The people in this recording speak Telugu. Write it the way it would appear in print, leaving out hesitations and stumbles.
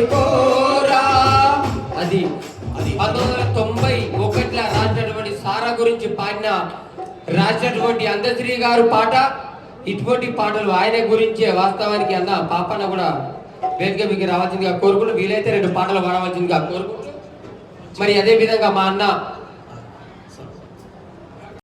మేలుకోరా. అది 1991 రాసినటువంటి సారా గురించి రాసినటువంటి అందశ్రీ గారు పాట. ఇటువంటి పాటలు ఆయన గురించే. వాస్తవానికి అన్న పాపన్న కూడా వేదిక మీకు రావాల్సిందిగా కోరుకుంటూ, వీలైతే 2 పాటలు పాడవలసిందిగా కోరుకుంటూ, మరి అదే విధంగా మా అన్న